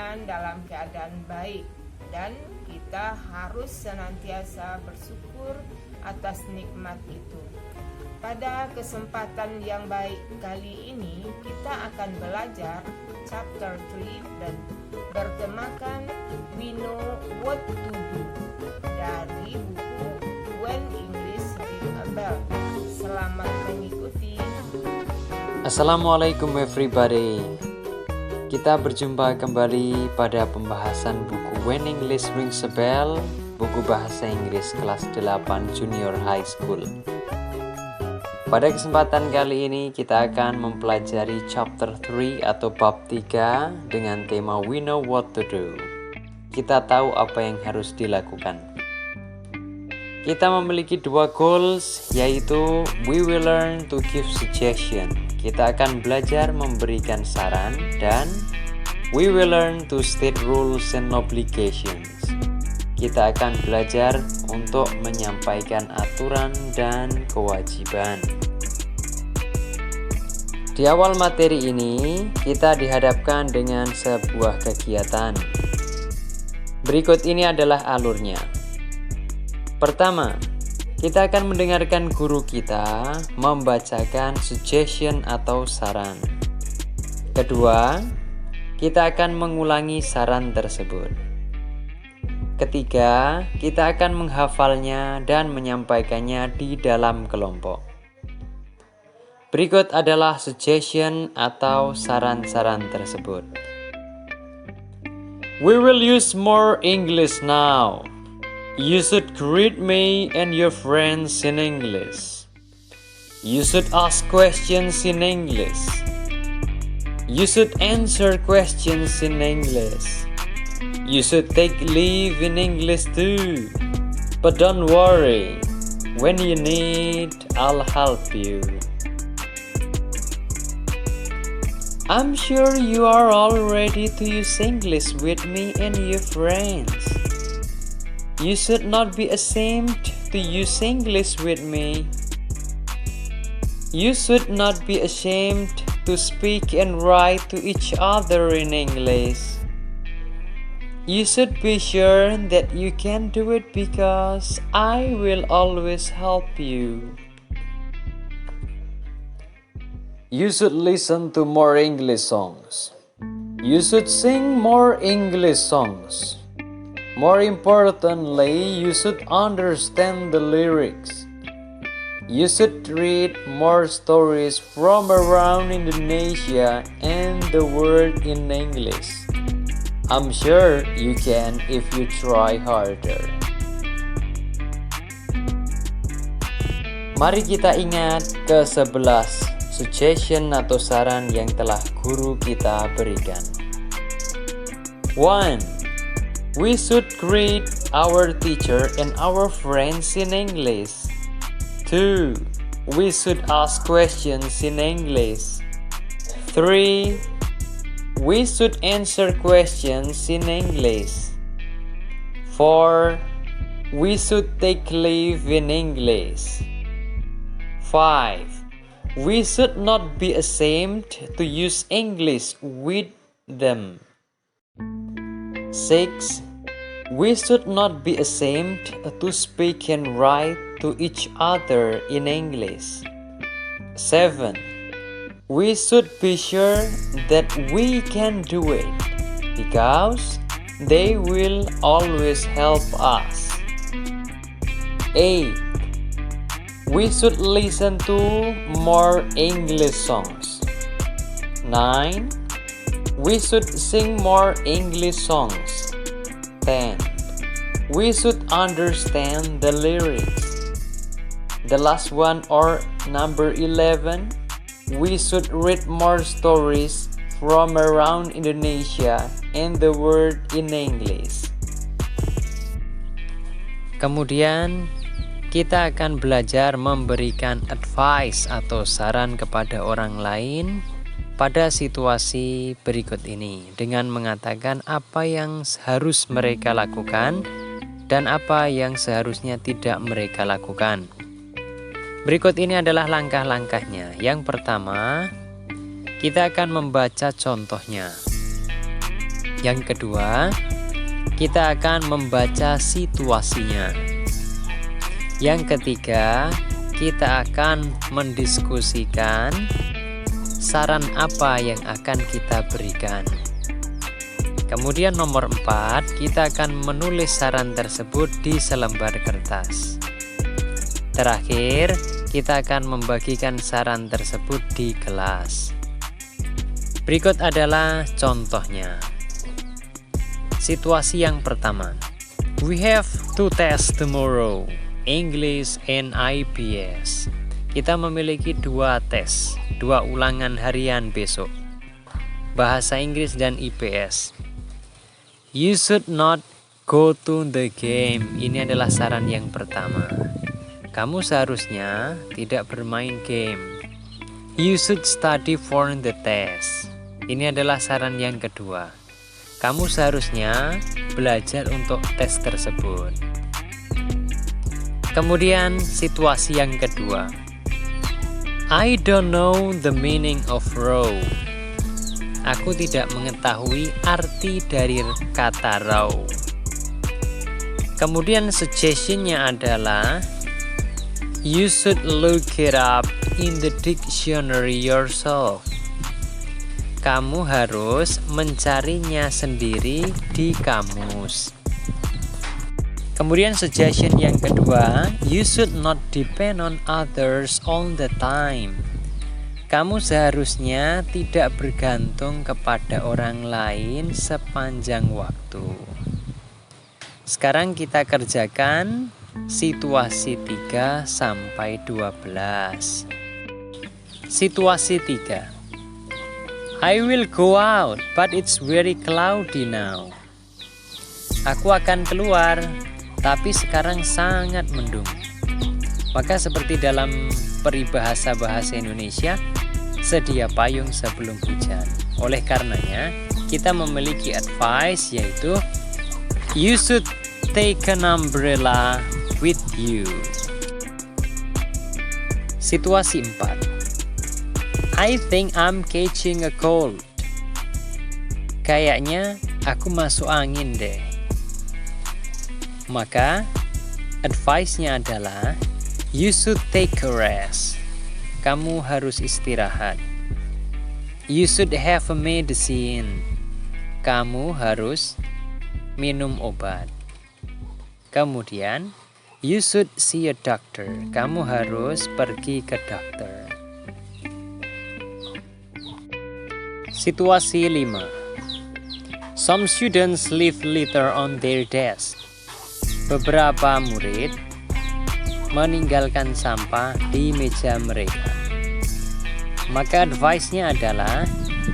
diberikan dalam keadaan baik, dan kita harus senantiasa bersyukur atas nikmat itu. Pada kesempatan yang baik kali ini, kita akan belajar chapter 3 dan bertemakan We Know What to Do dari buku When English Ring a Bell. Selamat mengikuti. Assalamualaikum everybody. Kita berjumpa kembali pada pembahasan buku When English Rings a Bell, buku bahasa Inggris kelas 8 Junior High School. Pada kesempatan kali ini kita akan mempelajari chapter 3 atau bab 3 dengan tema We Know What to Do. Kita tahu apa yang harus dilakukan. Kita memiliki dua goals, yaitu we will learn to give suggestion. Kita akan belajar memberikan saran, dan we will learn to state rules and obligations. Kita akan belajar untuk menyampaikan aturan dan kewajiban. Di awal materi ini, kita dihadapkan dengan sebuah kegiatan. Berikut ini adalah alurnya. Pertama, kita akan mendengarkan guru kita membacakan suggestion atau saran. Kedua, kita akan mengulangi saran tersebut. Ketiga, kita akan menghafalnya dan menyampaikannya di dalam kelompok. Berikut adalah suggestion atau saran-saran tersebut. We will use more English now. You should greet me and your friends in English. You should ask questions in English. You should answer questions in English. You should take leave in English too. But don't worry, when you need, I'll help you. I'm sure you are all ready to use English with me and your friends. You should not be ashamed to use English with me. You should not be ashamed to speak and write to each other in English. You should be sure that you can do it because I will always help you. You should listen to more English songs. You should sing more English songs. More importantly, you should understand the lyrics. You should read more stories from around Indonesia and the world in English. I'm sure you can if you try harder. Mari kita ingat ke-11 suggestion atau saran yang telah guru kita berikan. 1. We should greet our teacher and our friends in English. 2. We should ask questions in English. 3. We should answer questions in English. 4. We should take leave in English. 5. We should not be ashamed to use English with them. 6. We should not be ashamed to speak and write to each other in English. 7. We should be sure that we can do it because they will always help us. 8. We should listen to more English songs. 9. We should sing more English songs. 10. We should understand the lyrics. The last one, or number 11, we should read more stories from around Indonesia and the world in English. Kemudian kita akan belajar memberikan advice atau saran kepada orang lain pada situasi berikut ini dengan mengatakan apa yang harus mereka lakukan dan apa yang seharusnya tidak mereka lakukan. Berikut ini adalah langkah-langkahnya. Yang pertama, kita akan membaca contohnya. Yang kedua, kita akan membaca situasinya. Yang ketiga, kita akan mendiskusikan saran apa yang akan kita berikan. Kemudian nomor 4, kita akan menulis saran tersebut di selembar kertas. Terakhir, kita akan membagikan saran tersebut di kelas. Berikut adalah contohnya. Situasi yang pertama. We have 2 tests tomorrow, English and IPS. Kita memiliki 2 tes, 2 ulangan harian besok. Bahasa Inggris dan IPS. You should not go to the game. Ini adalah saran yang pertama. Kamu seharusnya tidak bermain game. You should study for the test. Ini adalah saran yang kedua. Kamu seharusnya belajar untuk tes tersebut. Kemudian situasi yang kedua. I don't know the meaning of row. Aku tidak mengetahui arti dari kata row. Kemudian suggestionnya adalah you should look it up in the dictionary yourself. Kamu harus mencarinya sendiri di kamus. Kemudian suggestion yang kedua, you should not depend on others all the time. Kamu seharusnya tidak bergantung kepada orang lain sepanjang waktu. Sekarang kita kerjakan situasi 3 sampai 12. Situasi 3. I will go out, but it's very cloudy now. Aku akan keluar, tapi sekarang sangat mendung. Maka seperti dalam peribahasa bahasa Indonesia, sedia payung sebelum hujan. Oleh karenanya, kita memiliki advice yaitu you should take an umbrella with you. Situasi 4. I think I'm catching a cold. Kayaknya aku masuk angin deh. Maka advice-nya adalah you should take a rest. Kamu harus istirahat. You should have a medicine. Kamu harus minum obat. Kemudian, you should see a doctor. Kamu harus pergi ke dokter. Situasi 5. Some students leave litter on their desk. Beberapa murid meninggalkan sampah di meja mereka. Maka advice-nya adalah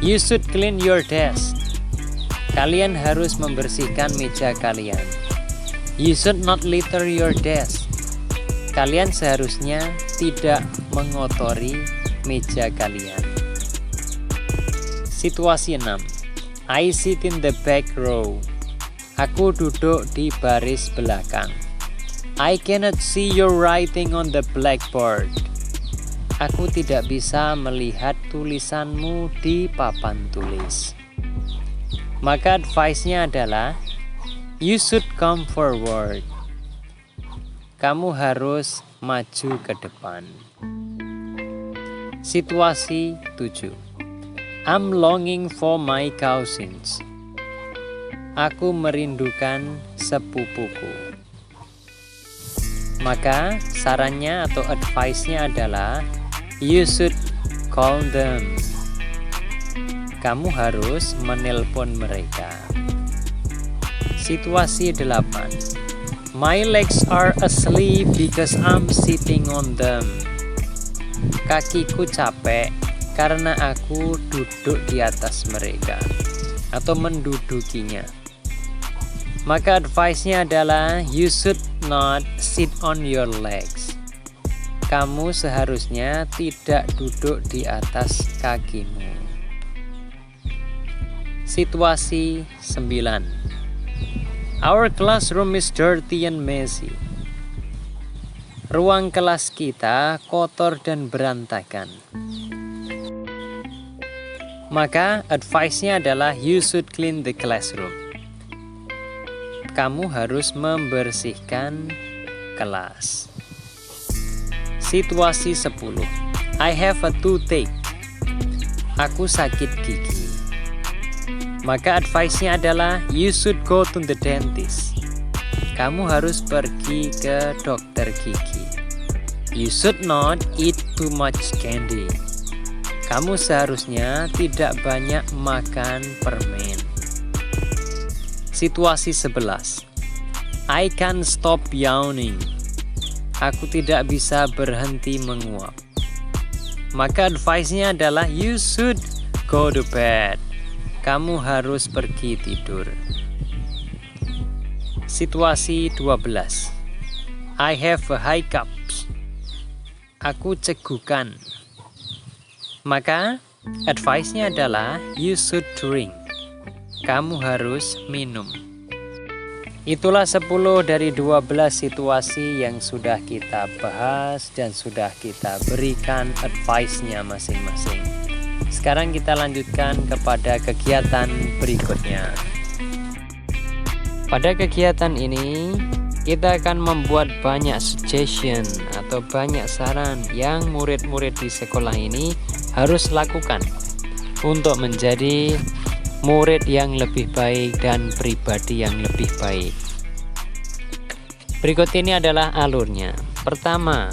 you should clean your desk. Kalian harus membersihkan meja kalian. You should not litter your desk. Kalian seharusnya tidak mengotori meja kalian. Situasi 6. I sit in the back row. Aku duduk di baris belakang. I cannot see your writing on the blackboard. Aku tidak bisa melihat tulisanmu di papan tulis. Maka advice-nya adalah you should come forward. Kamu harus maju ke depan. Situasi 7. I'm longing for my cousins. Aku merindukan sepupuku. Maka sarannya atau advice-nya adalah you should call them. Kamu harus menelpon mereka. Situasi 8. My legs are asleep because I'm sitting on them. Kakiku capek karena aku duduk di atas mereka atau mendudukinya. Maka advice-nya adalah you should not sit on your legs. Kamu seharusnya tidak duduk di atas kakimu. Situasi 9. Our classroom is dirty and messy. Ruang kelas kita kotor dan berantakan. Maka advice-nya adalah you should clean the classroom. Kamu harus membersihkan kelas. Situasi 10. I have a toothache. Aku sakit gigi. Maka advice-nya adalah you should go to the dentist. Kamu harus pergi ke dokter gigi. You should not eat too much candy. Kamu seharusnya tidak banyak makan permen. Situasi 11. I can't stop yawning. Aku tidak bisa berhenti menguap. Maka advice-nya adalah you should go to bed. Kamu harus pergi tidur. Situasi 12. I have a hiccups. Aku cegukan. Maka advice-nya adalah you should drink. Kamu harus minum. Itulah 10 dari 12 situasi yang sudah kita bahas dan sudah kita berikan advice-nya masing-masing. Sekarang kita lanjutkan kepada kegiatan berikutnya. Pada kegiatan ini kita akan membuat banyak suggestion atau banyak saran yang murid-murid di sekolah ini harus lakukan untuk menjadi murid yang lebih baik dan pribadi yang lebih baik. Berikut ini adalah alurnya. Pertama,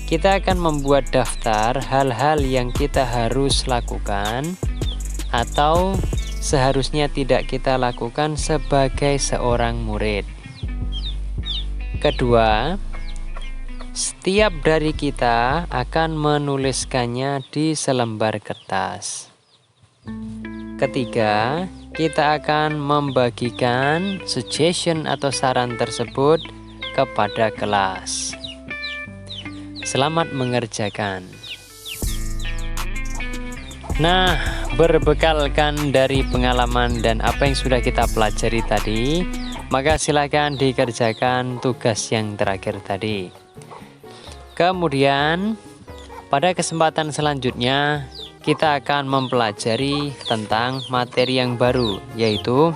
kita akan membuat daftar hal-hal yang kita harus lakukan atau seharusnya tidak kita lakukan sebagai seorang murid. Kedua, setiap dari kita akan menuliskannya di selembar kertas. Ketiga, kita akan membagikan suggestion atau saran tersebut kepada kelas. Selamat mengerjakan. Nah, berbekalkan dari pengalaman dan apa yang sudah kita pelajari tadi, maka silakan dikerjakan tugas yang terakhir tadi. Kemudian pada kesempatan selanjutnya kita akan mempelajari tentang materi yang baru, yaitu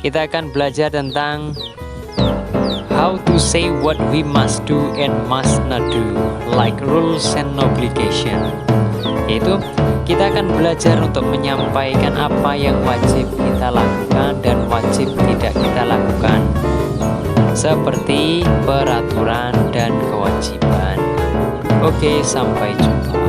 kita akan belajar tentang how to say what we must do and must not do, like rules and obligation. Yaitu kita akan belajar untuk menyampaikan apa yang wajib kita lakukan dan wajib tidak kita lakukan, seperti peraturan dan kewajiban. Oke, sampai jumpa.